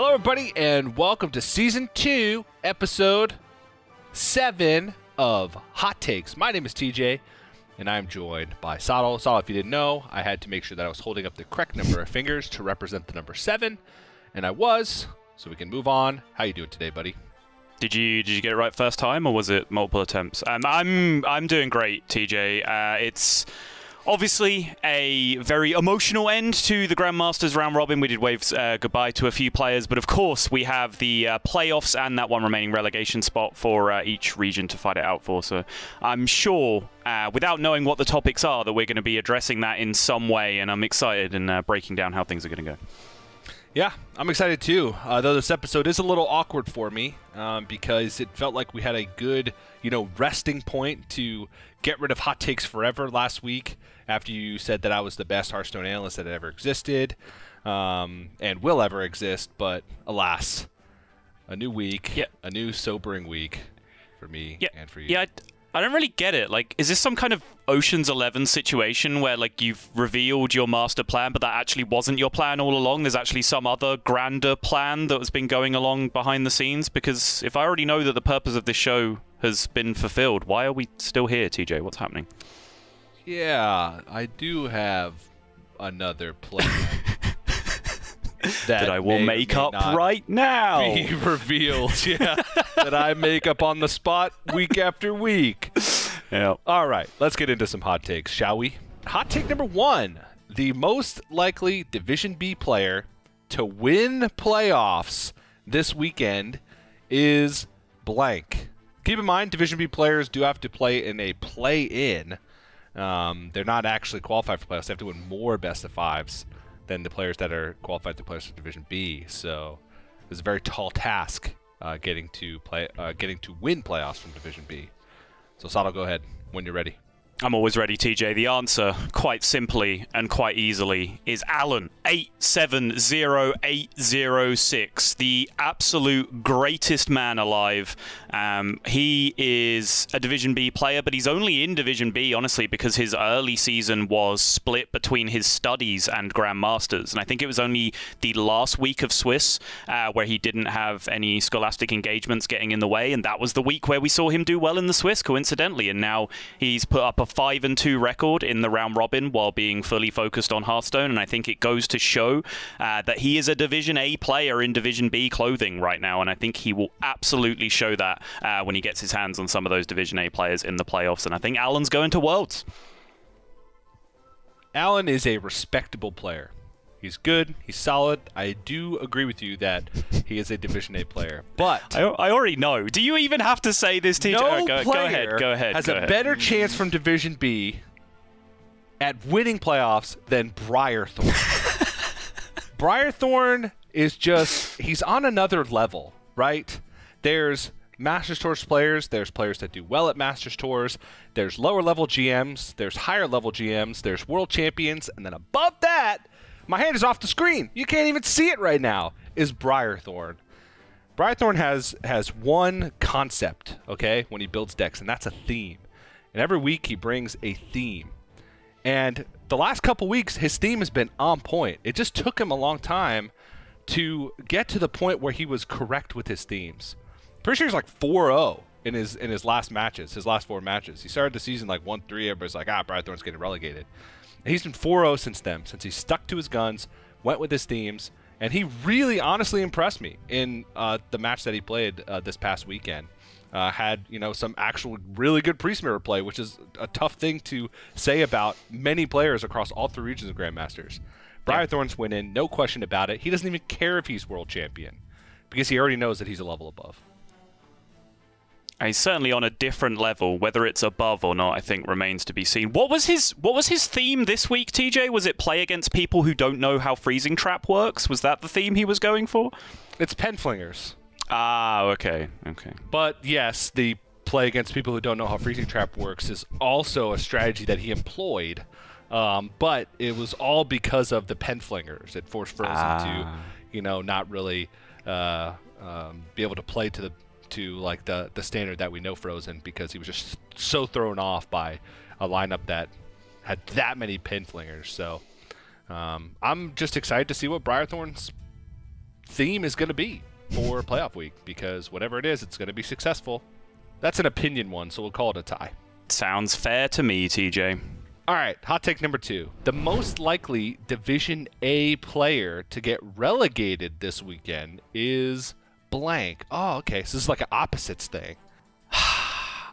Hello, everybody, and welcome to Season 2, Episode 7 of Hot Takes. My name is TJ, and I'm joined by Sado. Sado, if you didn't know, I had to make sure that I was holding up the correct number of fingers to represent the number 7, and I was, so we can move on. How you doing today, buddy? Did you get it right first time, or was it multiple attempts? I'm doing great, TJ. It's obviously a very emotional end to the Grandmasters round robin. We did wave goodbye to a few players, but of course we have the playoffs and that one remaining relegation spot for each region to fight it out for. So I'm sure, without knowing what the topics are, that we're going to be addressing that in some way, and I'm excited and breaking down how things are going to go. Yeah, I'm excited too, though this episode is a little awkward for me because it felt like we had a good, resting point to get rid of hot takes forever last week after you said that I was the best Hearthstone analyst that ever existed and will ever exist, but alas, a new week, a new sobering week for me and for you. Yeah, I don't really get it. Like, is this some kind of Ocean's 11 situation where, like, you've revealed your master plan, but that actually wasn't your plan all along? There's actually some other grander plan that has been going along behind the scenes? Because if I already know that the purpose of this show has been fulfilled, why are we still here, TJ? What's happening? Yeah, I do have another plan. That I will make up right now. Be revealed, that I make up on the spot week after week. Yeah. All right, let's get into some hot takes, shall we? Hot take number 1: the most likely Division B player to win playoffs this weekend is blank. Keep in mind, Division B players do have to play in a play-in. They're not actually qualified for playoffs. They have to win more best of fives than the players that are qualified to play for Division B. So it's a very tall task getting to win playoffs from Division B. So Sado, go ahead when you're ready. I'm always ready, TJ. The answer, quite simply and quite easily, is Alan 870806, the absolute greatest man alive. He is a Division B player, but he's only in Division B, honestly, because his early season was split between his studies and Grandmasters. And I think it was only the last week of Swiss where he didn't have any scholastic engagements getting in the way, and that was the week where we saw him do well in the Swiss, coincidentally. And now he's put up a 5-2 record in the round robin while being fully focused on Hearthstone, and I think it goes to show that he is a Division A player in Division B clothing right now, and I think he will absolutely show that when he gets his hands on some of those Division A players in the playoffs, and I think Alan's going to Worlds. Alan is a respectable player. He's good. He's solid. I do agree with you that he is a Division A player. But I already know. Do you even have to say this, TJ? No Go ahead. Has a better chance from Division B at winning playoffs than Briarthorn. Briarthorn is just, he's on another level, right? There's Masters Tours players, there's players that do well at Masters Tours, there's lower level GMs, there's higher level GMs, there's world champions, and then above that, my hand is off the screen, you can't even see it right now, is Briarthorn. Briarthorn has one concept, okay, when he builds decks, and that's a theme. And every week he brings a theme. And the last couple weeks, his theme has been on point. It just took him a long time to get to the point where he was correct with his themes. Pretty sure he's like 4-0 in his last matches, his last 4 matches. He started the season like 1-3, everybody's like, Briarthorn's getting relegated. And he's been 4-0 since then, since he stuck to his guns, went with his themes, and he really honestly impressed me in the match that he played this past weekend. Had some actual really good pre-smirror play, which is a tough thing to say about many players across all 3 regions of Grandmasters. Briarthorn's winning, no question about it. He doesn't even care if he's world champion because he already knows that he's a level above. He's certainly on a different level. Whether it's above or not, I think remains to be seen. What was his theme this week, TJ? Was it play against people who don't know how Freezing Trap works? Was that the theme he was going for? It's Penflingers. Ah, okay. But yes, the play against people who don't know how Freezing Trap works is also a strategy that he employed. But it was all because of the Penflingers. It forced Frozen to, not really be able to play to the standard that we know Frozen, because he was just so thrown off by a lineup that had that many Penflingers. So I'm just excited to see what Briarthorn's theme is going to be for playoff week, because whatever it is, it's going to be successful. That's an opinion one, so we'll call it a tie. Sounds fair to me, TJ. All right, hot take number 2. The most likely Division A player to get relegated this weekend is blank. Oh, okay, so this is like an opposites thing.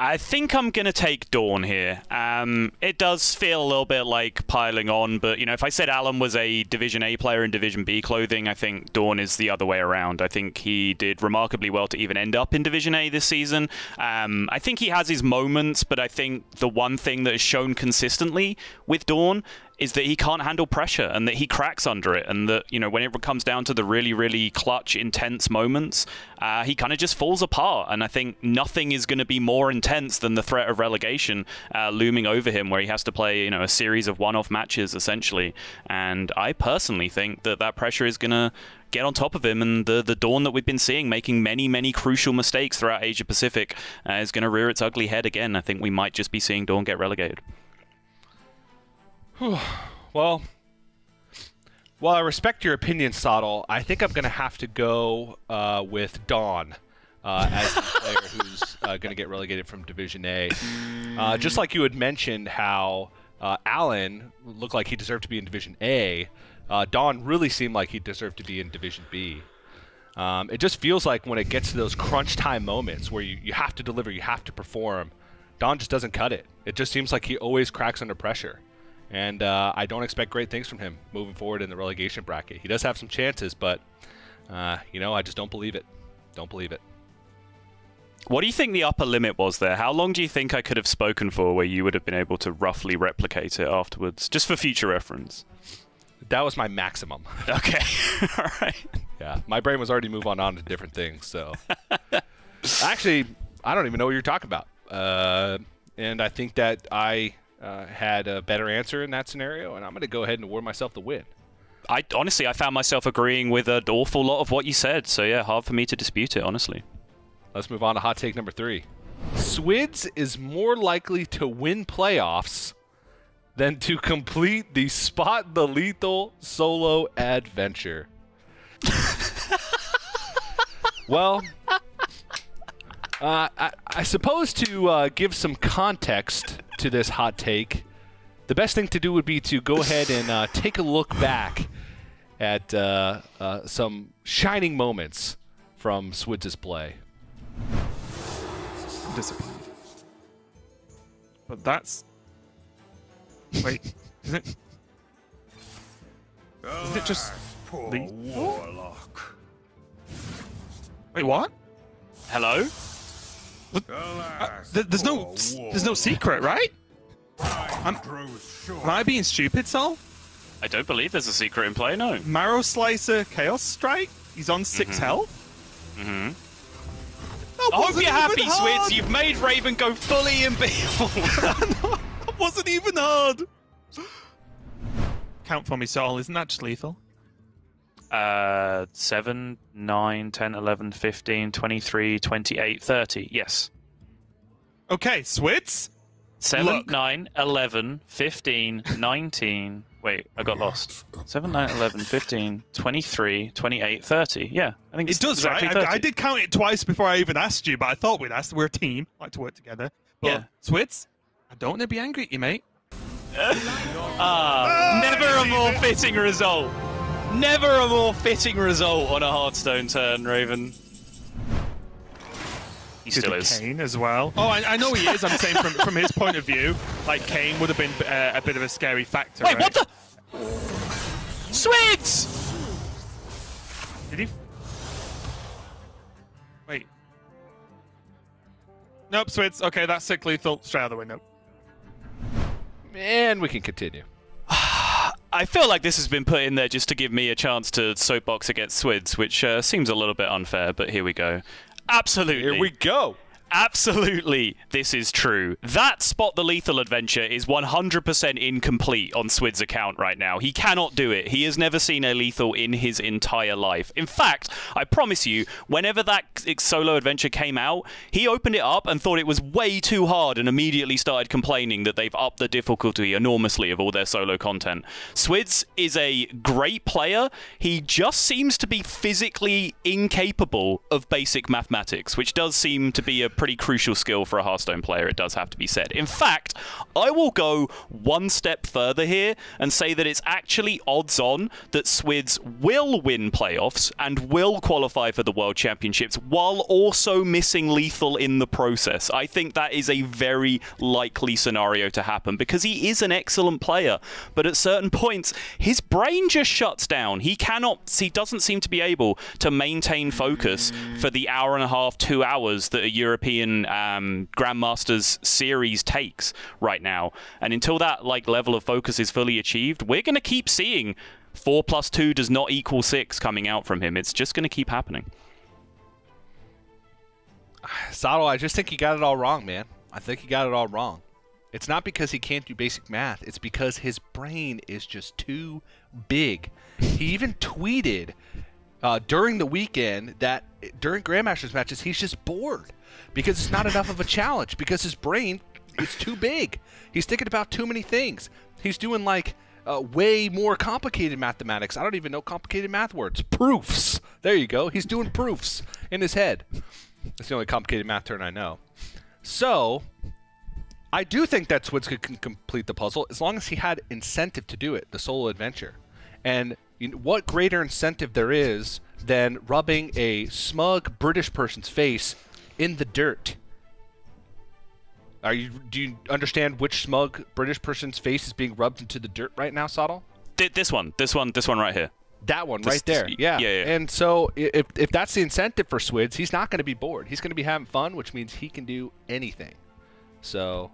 I think I'm going to take Dawn here. It does feel a little bit like piling on, but, you know, if I said Alan was a Division A player in Division B clothing, I think Dawn is the other way around. I think he did remarkably well to even end up in Division A this season. I think he has his moments, but I think the one thing that is shown consistently with Dawn is that he can't handle pressure and that he cracks under it, and that, you know, when it comes down to the really, really clutch, intense moments, he kind of just falls apart. And I think nothing is going to be more intense than the threat of relegation looming over him, where he has to play, you know, a series of one-off matches essentially. And I personally think that that pressure is going to get on top of him, and the Dawn that we've been seeing making many, many crucial mistakes throughout Asia Pacific is going to rear its ugly head again. I think we might just be seeing Dawn get relegated. Well, while I respect your opinion, Sottle, I think I'm going to have to go with Dawn as the player who's going to get relegated from Division A. Just like you had mentioned how Alan looked like he deserved to be in Division A, Dawn really seemed like he deserved to be in Division B. It just feels like when it gets to those crunch time moments where you have to deliver, you have to perform, Dawn just doesn't cut it. It just seems like he always cracks under pressure. And I don't expect great things from him moving forward in the relegation bracket. He does have some chances, but, you know, I just don't believe it. Don't believe it. What do you think the upper limit was there? How long do you think I could have spoken for where you would have been able to roughly replicate it afterwards, just for future reference? That was my maximum. Okay. All right. Yeah, my brain was already moving on to different things, so. Actually, I don't even know what you're talking about. And I think that I had a better answer in that scenario, and I'm going to go ahead and award myself the win. Honestly, I found myself agreeing with an awful lot of what you said, so yeah, hard for me to dispute it, honestly. Let's move on to hot take number 3. Swids is more likely to win playoffs than to complete the Spot the Lethal solo adventure. Well, I suppose to give some context to this hot take, the best thing to do would be to go ahead and take a look back at some shining moments from Swids' play. I'm disappointed. But that's... Wait, isn't it just... Warlock. Wait, what? Hello? There's no secret, right? Am I being stupid, Sol? I don't believe there's a secret in play, no. Marrow Slicer Chaos Strike? He's on 6 health? Mm-hmm. I hope you're happy, Swids. You've made Raven go fully invisible. That wasn't even hard. Count for me, Sol. Isn't that just lethal? 7, 9, 10, 11, 15, 23, 28, 30. Yes. Okay, Swids. 7, Look. 9, 11, 15, 19. Wait, I got lost. 7, 9, 11, 15, 23, 28, 30. Yeah, I think it's It does, exactly right? 30. I did count it twice before I even asked you, but I thought we'd asked. We're a team. Like to work together. But, Yeah. Swids, I don't want to be angry at you, mate. Never a more fitting result. Never a more fitting result on a Hearthstone turn, Raven. He still is. Kane as well. Oh, I know he is. I'm saying from his point of view, like Kane would have been a bit of a scary factor. Wait, right? what the? Swids! Did he? Wait. Nope, Swids. Okay, that's sick lethal. Straight out the window. And we can continue. I feel like this has been put in there just to give me a chance to soapbox against Swids, which seems a little bit unfair, but here we go. Absolutely. Here we go. Absolutely, this is true. That Spot the Lethal adventure is 100% incomplete on Swid's account right now. He cannot do it. He has never seen a lethal in his entire life. In fact, I promise you, whenever that solo adventure came out, he opened it up and thought it was way too hard and immediately started complaining that they've upped the difficulty enormously of all their solo content. Swids is a great player. He just seems to be physically incapable of basic mathematics, which does seem to be a pretty crucial skill for a Hearthstone player, it does have to be said. In fact, I will go one step further here and say that it's actually odds-on that Swids will win playoffs and will qualify for the World Championships while also missing lethal in the process. I think that is a very likely scenario to happen because he is an excellent player, but at certain points, his brain just shuts down. He doesn't seem to be able to maintain focus for the hour and a half, 2 hours that a European Grandmasters series takes right now. And until that level of focus is fully achieved, we're going to keep seeing 4 + 2 does not equal 6 coming out from him. It's just going to keep happening. Saddle, I just think he got it all wrong, man. I think he got it all wrong. It's not because he can't do basic math. It's because his brain is just too big. He even tweeted during the weekend that during Grandmasters matches, he's just bored because it's not enough of a challenge because his brain is too big. He's thinking about too many things. He's doing way more complicated mathematics. I don't even know complicated math words. Proofs. There you go. He's doing proofs in his head. That's the only complicated math term I know. So, I do think that Swids could complete the puzzle as long as he had incentive to do it, the solo adventure. And what greater incentive there is than rubbing a smug British person's face in the dirt? Do you understand which smug British person's face is being rubbed into the dirt right now, Sottle? This one right here. That one right there. Yeah. And so if that's the incentive for Swids, he's not going to be bored. He's going to be having fun, which means he can do anything. So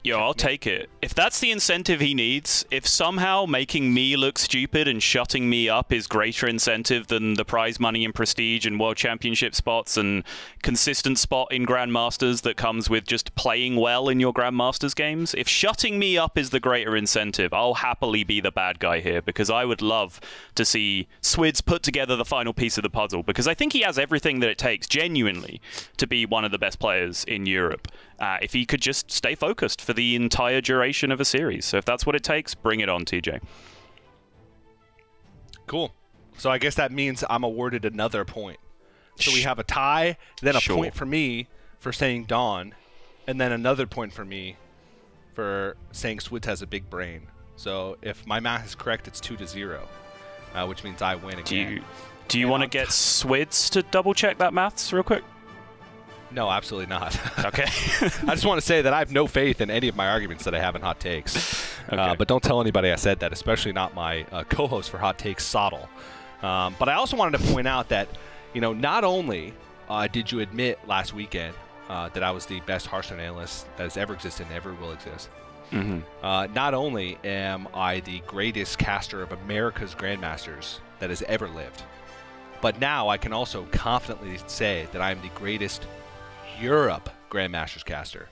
Yo, I'll take it. If that's the incentive he needs, if somehow making me look stupid and shutting me up is greater incentive than the prize money and prestige and World Championship spots and consistent spot in Grandmasters that comes with just playing well in your Grandmasters games, if shutting me up is the greater incentive, I'll happily be the bad guy here because I would love to see Swids put together the final piece of the puzzle because I think he has everything that it takes, genuinely, to be one of the best players in Europe. If he could just stay focused for the entire duration of a series. So if that's what it takes, bring it on, TJ. Cool. So I guess that means I'm awarded another point. So we have a tie, then a point for me for saying Dawn, and then another point for me for saying Swids has a big brain. So if my math is correct, it's 2-0, which means I win again. Do you want to get Swids to double-check that maths real quick? No, absolutely not. Okay. I just want to say that I have no faith in any of my arguments that I have in Hot Takes. Okay. But don't tell anybody I said that, especially not my co-host for Hot Takes, Sottle. But I also wanted to point out that, not only did you admit last weekend that I was the best Hearthstone analyst that has ever existed and ever will exist, not only am I the greatest caster of America's Grandmasters that has ever lived, but now I can also confidently say that I am the greatest Europe Grandmasters caster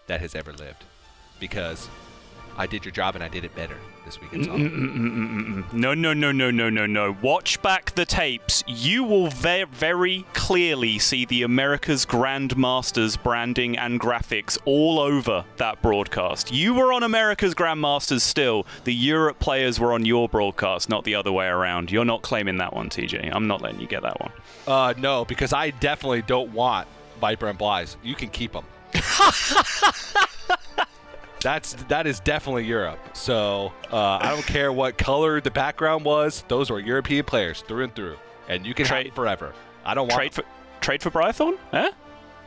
that has ever lived, because I did your job and I did it better this weekend. No. Watch back the tapes. You will very clearly see the America's Grandmasters branding and graphics all over that broadcast. You were on America's Grandmasters still. The Europe players were on your broadcast, not the other way around. You're not claiming that one, TJ. I'm not letting you get that one. No, because I definitely don't want Viper and Blyze. You can keep them. That is definitely Europe. So I don't care what color the background was. Those were European players through and through, and you can have them forever. I don't want trade for Brythorn? Huh?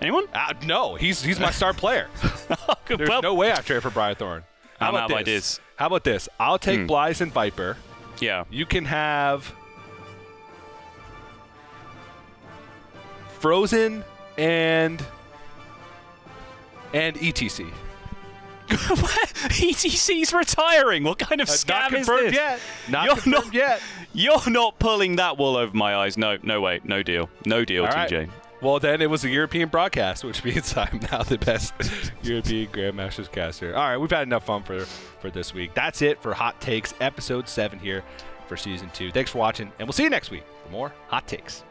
Anyone? No, he's my star player. There's no way I trade for Brythorn. How about this? How about this? I'll take Blyze and Viper. Yeah. You can have Frozen and ETC. ETC's retiring. What kind of scam is this? Yet. Not confirmed yet. You're not pulling that wool over my eyes. No way. No deal. No deal, TJ. Right. Well, then it was a European broadcast, which means I'm now the best European Grandmasters caster. All right, we've had enough fun for this week. That's it for Hot Takes, episode 7 here for season 2. Thanks for watching, and we'll see you next week for more Hot Takes.